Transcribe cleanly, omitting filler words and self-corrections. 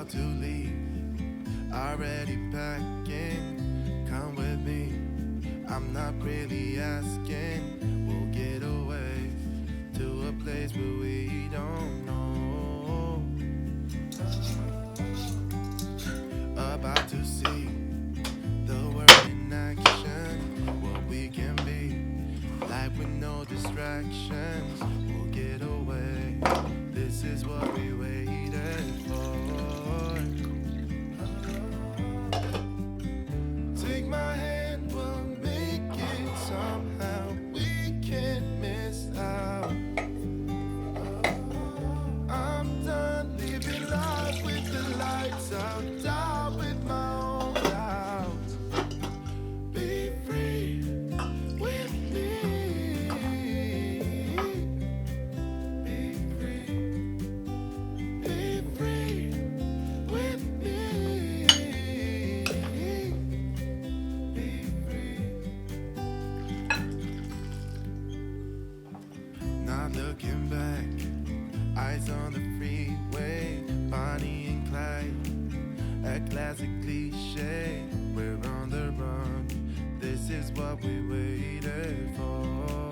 about to leave, already packing. Come with me, I'm not really asking. We'll get away to a place where we don't know. About to see the world in action, what we can be, life with no distractions. We'll get away, this is what we waited for. Take my hand, we'll make it somehow. We can't miss out. I'm done living life with the lights out, down with my own doubts. Be free with me. Be free. Be free with me. Be free. Not looking back, eyes on the freeway, Bonnie and Clyde, a classic cliche. We're on the run, this is what we waited for.